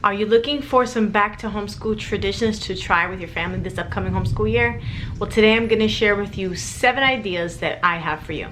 Are you looking for some back to homeschool traditions to try with your family this upcoming homeschool year? Well, today I'm going to share with you 7 ideas that I have for you.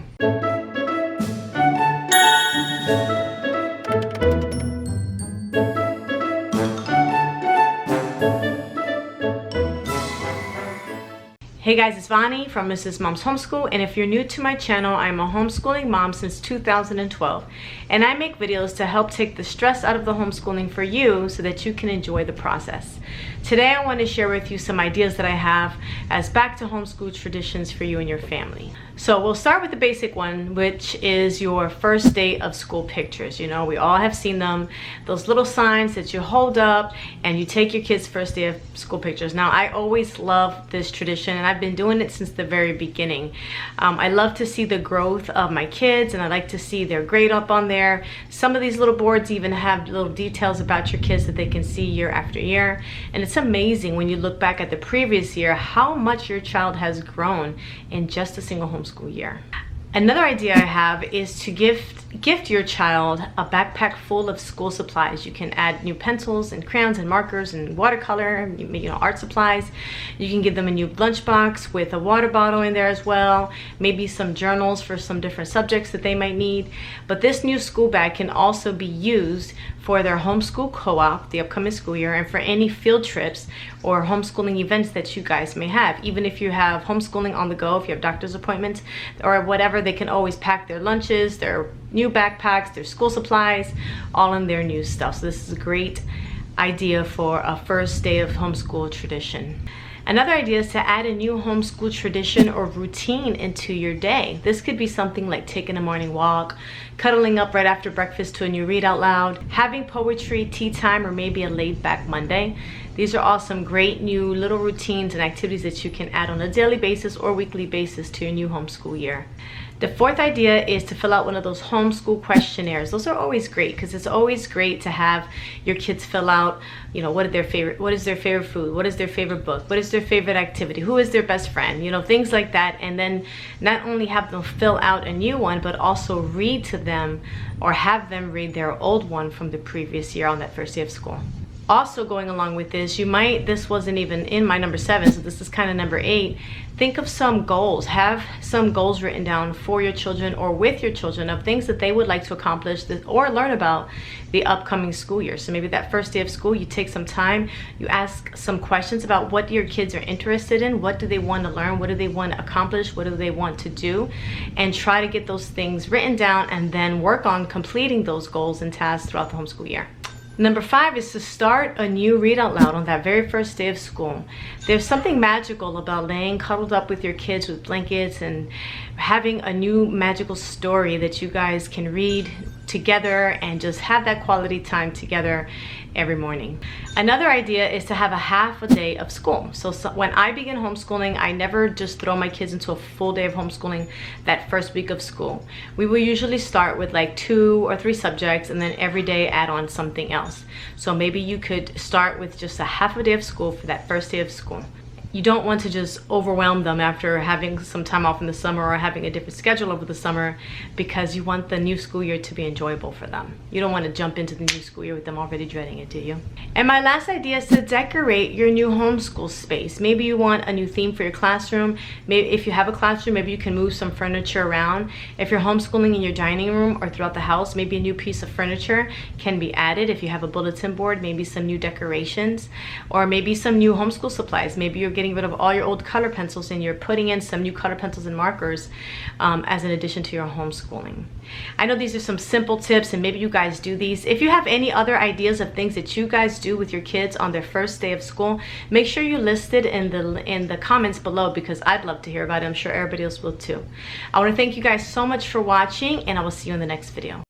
Hey guys, it's Vani from Mrs. Mom's Homeschool, and if you're new to my channel, I'm a homeschooling mom since 2012, and I make videos to help take the stress out of the homeschooling for you so that you can enjoy the process. Today I want to share with you some ideas that I have as back to homeschool traditions for you and your family. So we'll start with the basic one, which is your first day of school pictures. You know, we all have seen them, those little signs that you hold up and you take your kids' first day of school pictures. Now, I always love this tradition, and I've been doing it since the very beginning. I love to see the growth of my kids, and I like to see their grade up on there. Some of these little boards even have little details about your kids that they can see year after year, and it's amazing when you look back at the previous year how much your child has grown in just a single homeschool year. Another idea I have is to gift your child a backpack full of school supplies. You can add new pencils and crayons and markers and watercolor, art supplies. You can give them a new lunchbox with a water bottle in there as well, maybe some journals for some different subjects that they might need. But this new school bag can also be used for their homeschool co-op, the upcoming school year, and for any field trips or homeschooling events that you guys may have. Even if you have homeschooling on the go, if you have doctor's appointments or whatever, they can always pack their lunches, their new backpacks, their school supplies, all in their new stuff. So this is a great idea for a first day of homeschool tradition. Another idea is to add a new homeschool tradition or routine into your day. This could be something like taking a morning walk, cuddling up right after breakfast to a new Read Out Loud, having poetry, tea time, or maybe a laid-back Monday. These are all some great new little routines and activities that you can add on a daily basis or weekly basis to your new homeschool year. The fourth idea is to fill out one of those homeschool questionnaires. Those are always great because it's always great to have your kids fill out, what is their favorite food, what is their favorite book, what is their favorite activity, who is their best friend, things like that. And then not only have them fill out a new one, but also read to them or have them read their old one from the previous year on that first day of school. Also going along with this, this wasn't even in my number 7, so this is kind of number 8. Think of some goals. Have some goals written down for your children or with your children of things that they would like to accomplish or learn about the upcoming school year. So maybe that first day of school, you take some time, you ask some questions about what your kids are interested in, what do they want to learn, what do they want to accomplish, what do they want to do, and try to get those things written down and then work on completing those goals and tasks throughout the homeschool year. Number 5 is to start a new Read Out Loud on that very first day of school. There's something magical about laying cuddled up with your kids with blankets and having a new magical story that you guys can read together and just have that quality time together every morning. Another idea is to have a half a day of school. So when I begin homeschooling, I never just throw my kids into a full day of homeschooling that first week of school. We will usually start with like 2 or 3 subjects and then every day add on something else. So maybe you could start with just a half a day of school for that first day of school. You don't want to just overwhelm them after having some time off in the summer or having a different schedule over the summer, because you want the new school year to be enjoyable for them. You don't want to jump into the new school year with them already dreading it, do you? And my last idea is to decorate your new homeschool space. Maybe you want a new theme for your classroom. Maybe if you have a classroom, maybe you can move some furniture around. If you're homeschooling in your dining room or throughout the house, maybe a new piece of furniture can be added. If you have a bulletin board, maybe some new decorations, or maybe some new homeschool supplies. Maybe you're getting rid of all your old color pencils and you're putting in some new color pencils and markers as an addition to your homeschooling. I know these are some simple tips and maybe you guys do these. If you have any other ideas of things that you guys do with your kids on their first day of school, make sure you list it in the comments below, because I'd love to hear about it. I'm sure everybody else will too. I want to thank you guys so much for watching, and I will see you in the next video.